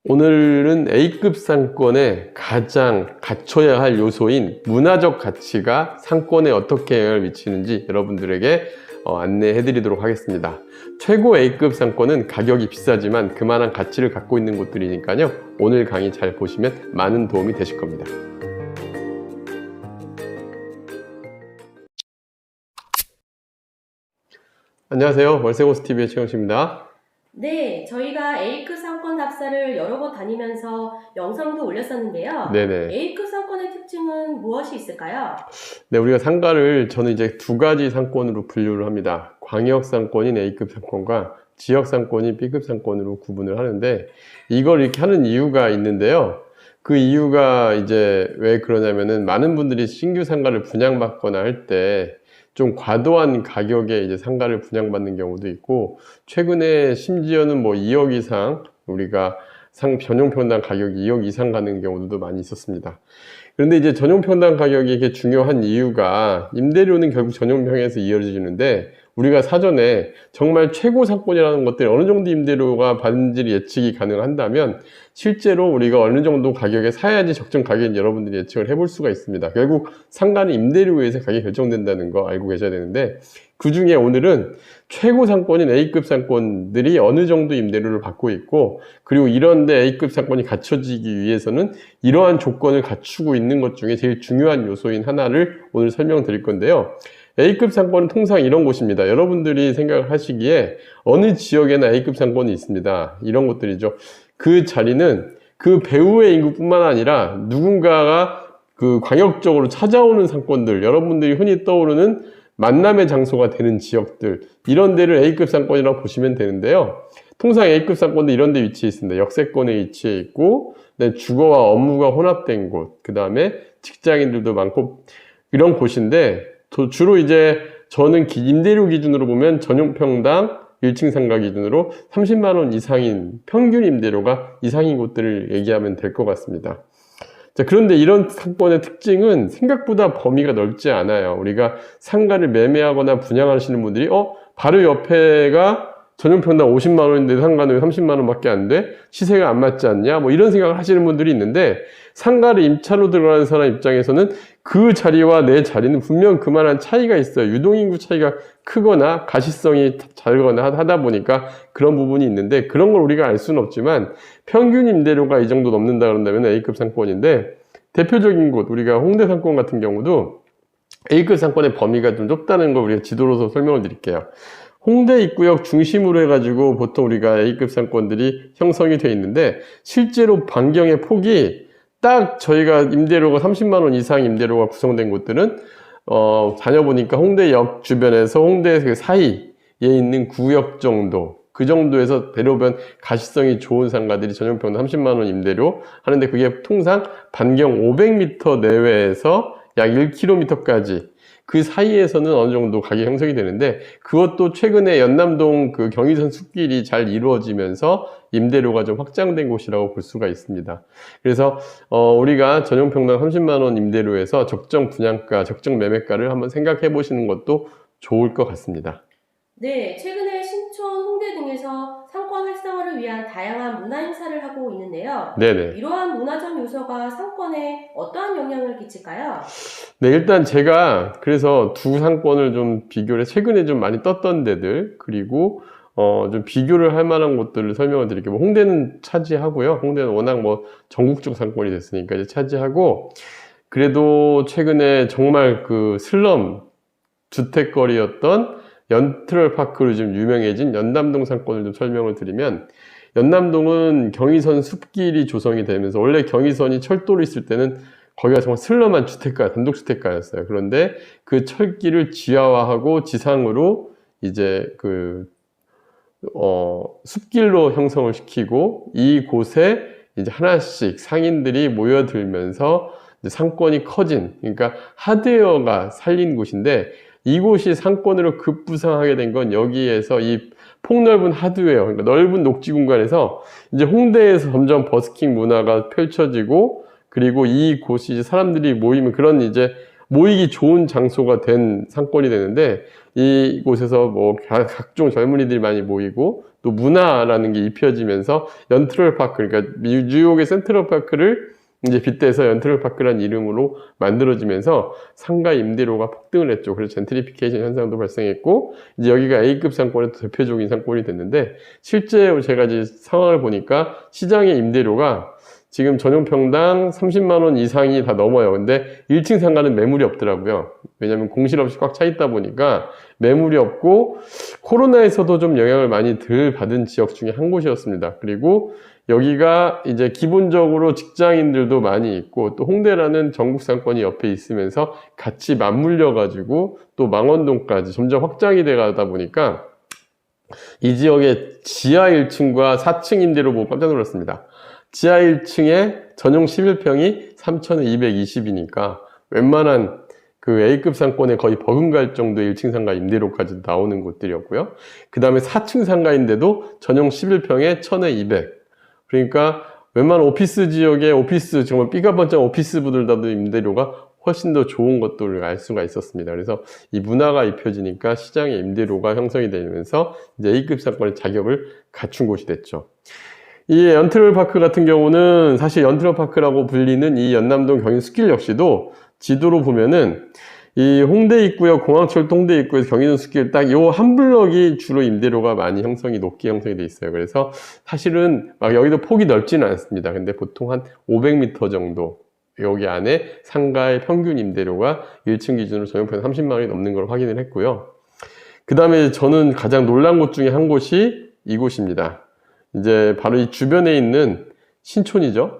오늘은 A급 상권의 가장 갖춰야 할 요소인 문화적 가치가 상권에 어떻게 영향을 미치는지 여러분들에게 안내해 드리도록 하겠습니다. 최고 A급 상권은 가격이 비싸지만 그만한 가치를 갖고 있는 곳들이니까요. 오늘 강의 잘 보시면 많은 도움이 되실 겁니다. 안녕하세요. 월세고스TV의 최영식입니다. 네, 저희가 A급 상권 답사를 여러 번 다니면서 영상도 올렸었는데요. 네네. A급 상권의 특징은 무엇이 있을까요? 네, 우리가 상가를 저는 이제 두 가지 상권으로 분류를 합니다. 광역 상권인 A급 상권과 지역 상권인 B급 상권으로 구분을 하는데, 이걸 이렇게 하는 이유가 있는데요. 그 이유가 이제 왜 그러냐면은 많은 분들이 신규 상가를 분양받거나 할 때 좀 과도한 가격에 이제 상가를 분양받는 경우도 있고, 최근에 심지어는 뭐 2억 이상, 우리가 전용평당 가격이 2억 이상 가는 경우도 많이 있었습니다. 그런데 이제 전용평당 가격이 이게 중요한 이유가, 임대료는 결국 전용평에서 이어지는데, 우리가 사전에 정말 최고 상권이라는 것들이 어느 정도 임대료가 받는지 예측이 가능한다면 실제로 우리가 어느 정도 가격에 사야지 적정 가격인지 여러분들이 예측을 해볼 수가 있습니다. 결국 상가는 임대료에 의해서 가격이 결정된다는 거 알고 계셔야 되는데, 그 중에 오늘은 최고 상권인 A급 상권들이 어느 정도 임대료를 받고 있고, 그리고 이런데 A급 상권이 갖춰지기 위해서는 이러한 조건을 갖추고 있는 것 중에 제일 중요한 요소인 하나를 오늘 설명드릴 건데요. A급 상권은 통상 이런 곳입니다. 여러분들이 생각하시기에 어느 지역에나 A급 상권이 있습니다. 이런 곳들이죠. 그 자리는 그 배후의 인구뿐만 아니라 누군가가 그 광역적으로 찾아오는 상권들, 여러분들이 흔히 떠오르는 만남의 장소가 되는 지역들, 이런 데를 A급 상권이라고 보시면 되는데요. 통상 A급 상권도 이런 데 위치해 있습니다. 역세권에 위치해 있고, 주거와 업무가 혼합된 곳, 그 다음에 직장인들도 많고, 이런 곳인데, 주로 이제 저는 임대료 기준으로 보면 전용평당 1층 상가 기준으로 30만 원 이상인 평균 임대료가 이상인 곳들을 얘기하면 될 것 같습니다. 자, 그런데 이런 상권의 특징은 생각보다 범위가 넓지 않아요. 우리가 상가를 매매하거나 분양하시는 분들이 바로 옆에가 전용평당 50만 원인데 상가는 왜 30만 원밖에 안 돼? 시세가 안 맞지 않냐? 뭐 이런 생각을 하시는 분들이 있는데, 상가를 임차로 들어가는 사람 입장에서는 그 자리와 내 자리는 분명 그만한 차이가 있어요. 유동인구 차이가 크거나 가시성이 다르거나 하다 보니까 그런 부분이 있는데, 그런 걸 우리가 알 수는 없지만 평균 임대료가 이 정도 넘는다 그런다면 A급 상권인데, 대표적인 곳 우리가 홍대 상권 같은 경우도 A급 상권의 범위가 좀 좁다는 걸 우리가 지도로서 설명을 드릴게요. 홍대 입구역 중심으로 해가지고 보통 우리가 A급 상권들이 형성이 되어 있는데, 실제로 반경의 폭이 딱 저희가 임대료가 30만 원 이상 임대료가 구성된 곳들은 다녀보니까 홍대역 주변에서 홍대 그 사이에 있는 구역 정도, 그 정도에서 대로변 가시성이 좋은 상가들이 전용평당 30만 원 임대료 하는데, 그게 통상 반경 500m 내외에서 약 1km까지 그 사이에서는 어느 정도 가격이 형성이 되는데, 그것도 최근에 연남동 그 경의선 숲길이 잘 이루어지면서 임대료가 좀 확장된 곳이라고 볼 수가 있습니다. 그래서 우리가 전용평당 30만 원 임대료에서 적정 분양가, 적정 매매가를 한번 생각해 보시는 것도 좋을 것 같습니다. 네, 최근에 신촌, 홍대 등에서 상권 활성화를 위한 다양한 문화 행사를 하고 있는데요. 네네. 이러한 문화적 요소가 상권에 어떠한 영향을 끼칠까요? 네, 일단 제가 그래서 두 상권을 좀 비교를 최근에 좀 많이 떴던 데들, 그리고 좀 비교를 할 만한 곳들을 설명을 드릴게요. 홍대는 차지하고요. 홍대는 워낙 뭐 전국적 상권이 됐으니까 이제 차지하고, 그래도 최근에 정말 그 슬럼 주택거리였던 연트럴파크로 좀 유명해진 연남동 상권을 좀 설명을 드리면, 연남동은 경의선 숲길이 조성이 되면서, 원래 경의선이 철도로 있을 때는 거기가 정말 슬럼한 주택가, 단독주택가였어요. 그런데 그 철길을 지하화하고 지상으로 이제 숲길로 형성을 시키고, 이곳에 이제 하나씩 상인들이 모여들면서 이제 상권이 커진, 그러니까 하드웨어가 살린 곳인데, 이곳이 상권으로 급부상하게 된 건 여기에서 이 폭넓은 하드웨어, 그러니까 넓은 녹지 공간에서 이제 홍대에서 점점 버스킹 문화가 펼쳐지고, 그리고 이곳이 이제 사람들이 모이면 그런 이제 모이기 좋은 장소가 된 상권이 되는데, 이곳에서 뭐 각종 젊은이들이 많이 모이고, 또 문화라는 게 입혀지면서 연트럴파크, 그러니까 뉴욕의 센트럴파크를 이제 빗대서 연트럴파크라는 이름으로 만들어지면서 상가 임대료가 폭등을 했죠. 그래서 젠트리피케이션 현상도 발생했고, 이제 여기가 A급 상권의 대표적인 상권이 됐는데, 실제 제가 이제 상황을 보니까 시장의 임대료가 지금 전용평당 30만 원 이상이 다 넘어요. 근데 1층 상가는 매물이 없더라고요. 왜냐면 공실 없이 꽉 차 있다 보니까 매물이 없고, 코로나에서도 좀 영향을 많이 덜 받은 지역 중에 한 곳이었습니다. 그리고 여기가 이제 기본적으로 직장인들도 많이 있고, 또 홍대라는 전국 상권이 옆에 있으면서 같이 맞물려 가지고 또 망원동까지 점점 확장이 돼 가다 보니까 이 지역의 지하 1층과 4층 임대료 보고 깜짝 놀랐습니다. 지하 1층에 전용 11평이 3,220이니까 웬만한 그 A급 상권에 거의 버금갈 정도의 1층 상가 임대료까지 나오는 곳들이었고요. 그 다음에 4층 상가인데도 전용 11평에 1,200. 그러니까 웬만한 오피스 지역의 오피스, 정말 삐까번쩍 오피스부들다도 임대료가 훨씬 더 좋은 것들을 알 수가 있었습니다. 그래서 이 문화가 입혀지니까 시장의 임대료가 형성이 되면서 이제 A급 상권의 자격을 갖춘 곳이 됐죠. 이 연트럴파크 같은 경우는 사실 연트럴파크라고 불리는 이 연남동 경인숲길 역시도 지도로 보면은 이 홍대 입구역, 공항철도 홍대 입구에서 경인선 숲길 딱 요 한 블럭이 주로 임대료가 많이 높게 형성이 돼 있어요. 그래서 사실은 막 여기도 폭이 넓지는 않습니다. 근데 보통 한 500m 정도 여기 안에 상가의 평균 임대료가 1층 기준으로 전용평 30만 원이 넘는 걸 확인을 했고요. 그 다음에 저는 가장 놀란 곳 중에 한 곳이 이곳입니다. 이제 바로 이 주변에 있는 신촌이죠.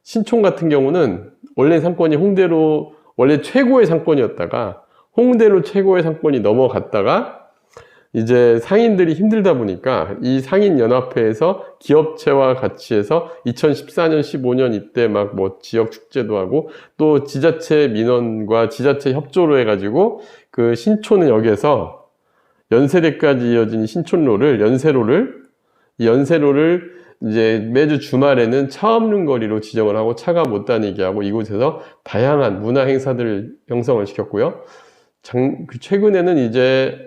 신촌 같은 경우는 원래 상권이 홍대로 원래 최고의 상권이었다가 홍대로 최고의 상권이 넘어갔다가 이제 상인들이 힘들다 보니까 이 상인연합회에서 기업체와 같이 해서 2014년, 15년 이때 막 뭐 지역 축제도 하고 또 지자체 민원과 지자체 협조로 해가지고 그 신촌역에서 연세대까지 이어진 신촌로를 연세로를 이제 매주 주말에는 차 없는 거리로 지정을 하고 차가 못 다니게 하고 이곳에서 다양한 문화 행사들을 형성을 시켰고요. 최근에는 이제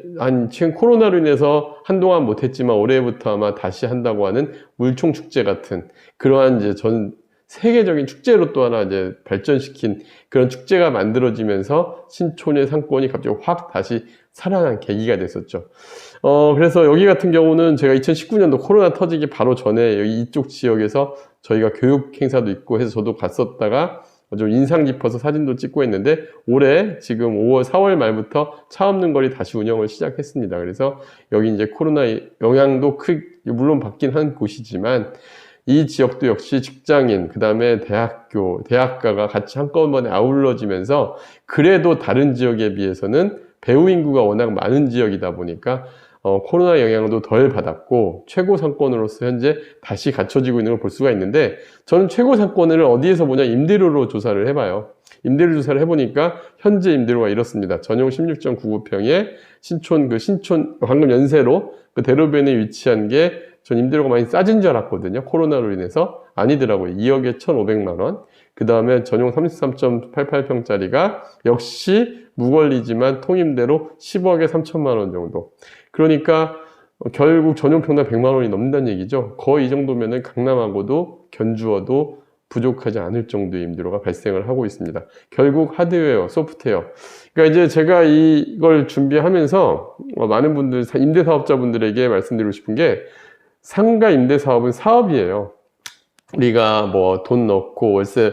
지금 코로나로 인해서 한동안 못했지만 올해부터 아마 다시 한다고 하는 물총축제 같은 그러한 이제 전 세계적인 축제로 또 하나 이제 발전시킨 그런 축제가 만들어지면서 신촌의 상권이 갑자기 확 다시 살아난 계기가 됐었죠. 그래서 여기 같은 경우는 제가 2019년도 코로나 터지기 바로 전에 여기 이쪽 지역에서 저희가 교육 행사도 있고 해서 저도 갔었다가 좀 인상 깊어서 사진도 찍고 했는데 올해 지금 4월 말부터 차 없는 거리 다시 운영을 시작했습니다. 그래서 여기 이제 코로나 영향도 물론 받긴 한 곳이지만 이 지역도 역시 직장인, 그 다음에 대학가가 같이 한꺼번에 아울러지면서 그래도 다른 지역에 비해서는 배우 인구가 워낙 많은 지역이다 보니까 코로나 영향도 덜 받았고 최고 상권으로서 현재 다시 갖춰지고 있는 걸 볼 수가 있는데 저는 최고 상권을 어디에서 보냐 임대료로 조사를 해봐요. 임대료 조사를 해보니까 현재 임대료가 이렇습니다. 전용 16.99평에 신촌 방금 연세로 그 대로변에 위치한 게 전 임대료가 많이 싸진 줄 알았거든요. 코로나로 인해서. 아니더라고요. 2억에 1,500만 원. 그 다음에 전용 33.88평짜리가 역시 무권리지만 통임대로 10억에 3천만 원 정도. 그러니까 결국 전용평당 100만 원이 넘는다는 얘기죠. 거의 이 정도면은 강남하고도 견주어도 부족하지 않을 정도의 임대료가 발생을 하고 있습니다. 결국 하드웨어, 소프트웨어. 그러니까 이제 제가 이걸 준비하면서 많은 분들, 임대사업자분들에게 말씀드리고 싶은 게 상가 임대사업은 사업이에요. 우리가 뭐 돈 넣고 월세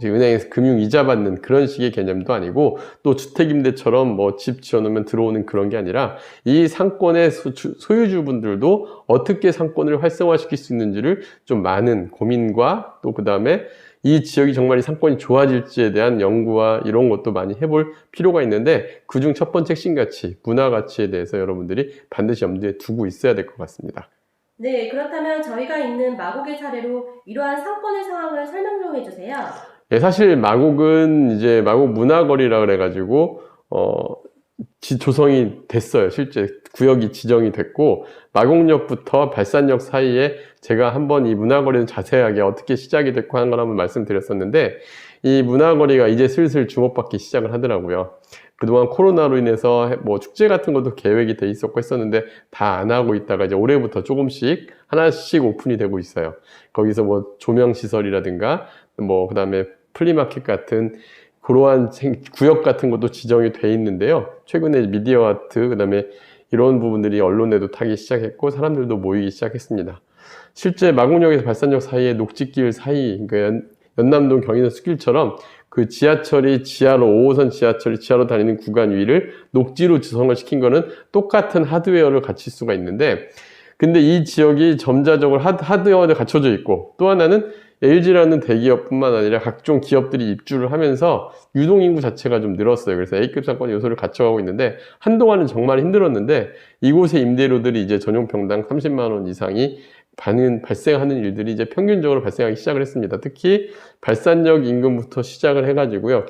은행에서 금융 이자 받는 그런 식의 개념도 아니고 또 주택임대처럼 뭐 집 지어놓으면 들어오는 그런 게 아니라 이 상권의 소유주분들도 어떻게 상권을 활성화시킬 수 있는지를 좀 많은 고민과 또 그 다음에 이 지역이 정말 이 상권이 좋아질지에 대한 연구와 이런 것도 많이 해볼 필요가 있는데 그중 첫 번째 핵심 가치, 문화 가치에 대해서 여러분들이 반드시 염두에 두고 있어야 될 것 같습니다. 네, 그렇다면 저희가 있는 마곡의 사례로 이러한 상권의 상황을 설명 좀 해주세요. 예, 사실 마곡은 이제 마곡 문화거리라 그래가지고 조성이 됐어요. 실제 구역이 지정이 됐고 마곡역부터 발산역 사이에 제가 한번 이 문화거리는 자세하게 어떻게 시작이 됐고 하는 걸 한번 말씀드렸었는데 이 문화거리가 이제 슬슬 주목받기 시작을 하더라고요. 그동안 코로나로 인해서 뭐 축제 같은 것도 계획이 돼 있었고 했었는데 다 안 하고 있다가 이제 올해부터 조금씩 하나씩 오픈이 되고 있어요. 거기서 뭐 조명 시설이라든가 뭐 그다음에 플리마켓 같은 그러한 구역 같은 것도 지정이 돼 있는데요. 최근에 미디어 아트 그다음에 이런 부분들이 언론에도 타기 시작했고 사람들도 모이기 시작했습니다. 실제 마곡역에서 발산역 사이에 녹지길 사이, 그러니까 연남동 경인선 숲길처럼 그 지하철이 지하로 5호선 지하철이 지하로 다니는 구간 위를 녹지로 지성을 시킨 거는 똑같은 하드웨어를 갖출 수가 있는데, 근데 이 지역이 점자적으로 하드웨어가 갖춰져 있고, 또 하나는 LG라는 대기업뿐만 아니라 각종 기업들이 입주를 하면서 유동인구 자체가 좀 늘었어요. 그래서 A급 상권 요소를 갖춰가고 있는데, 한동안은 정말 힘들었는데 이곳의 임대료들이 이제 전용평당 30만 원 이상이 발생하는 일들이 이제 평균적으로 발생하기 시작을 했습니다. 특히 발산역 인근부터 시작을 해가지고요.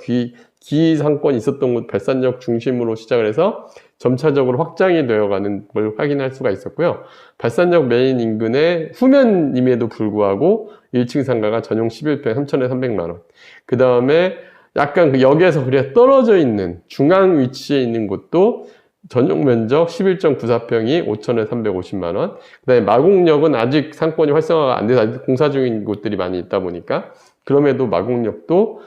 기상권이 있었던 곳 발산역 중심으로 시작을 해서 점차적으로 확장이 되어가는 걸 확인할 수가 있었고요. 발산역 메인 인근의 후면임에도 불구하고 1층 상가가 전용 11평 3,000에 300만 원. 그 다음에 약간 그 역에서 그래 떨어져 있는 중앙 위치에 있는 곳도 전용 면적 11.94평이 5,000에 350만 원. 그 다음에 마곡역은 아직 상권이 활성화가 안 돼서 아직 공사 중인 곳들이 많이 있다 보니까 그럼에도 마곡역도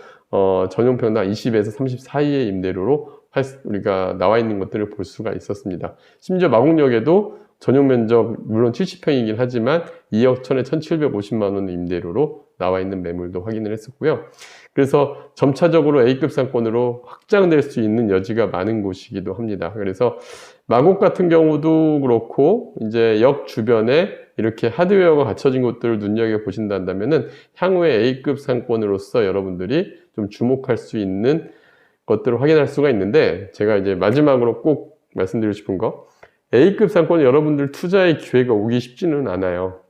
전용 평당 20에서 30 사이의 임대료로 우리가 나와 있는 것들을 볼 수가 있었습니다. 심지어 마곡역에도 전용 면적 물론 70평이긴 하지만 2억 1,000에 1,750만 원 임대료로 나와 있는 매물도 확인을 했었고요. 그래서 점차적으로 A급 상권으로 확장될 수 있는 여지가 많은 곳이기도 합니다. 그래서 마곡 같은 경우도 그렇고 이제 역 주변에 이렇게 하드웨어가 갖춰진 곳들을 눈여겨보신다면은 향후에 A급 상권으로서 여러분들이 좀 주목할 수 있는 것들을 확인할 수가 있는데, 제가 이제 마지막으로 꼭 말씀드리고 싶은 거, A급 상권은 여러분들 투자의 기회가 오기 쉽지는 않아요.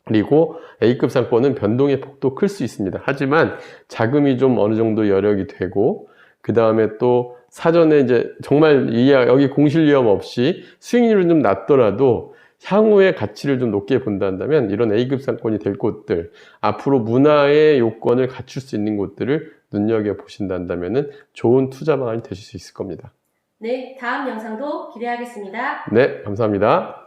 그리고 A급 상권은 변동의 폭도 클 수 있습니다. 하지만 자금이 좀 어느 정도 여력이 되고, 그 다음에 또 사전에 이제 정말 여기 공실 위험 없이 수익률은 좀 낮더라도 향후의 가치를 좀 높게 본다면 이런 A급 상권이 될 곳들, 앞으로 문화의 요건을 갖출 수 있는 곳들을 눈여겨보신다면 좋은 투자 방안이 되실 수 있을 겁니다. 네, 다음 영상도 기대하겠습니다. 네, 감사합니다.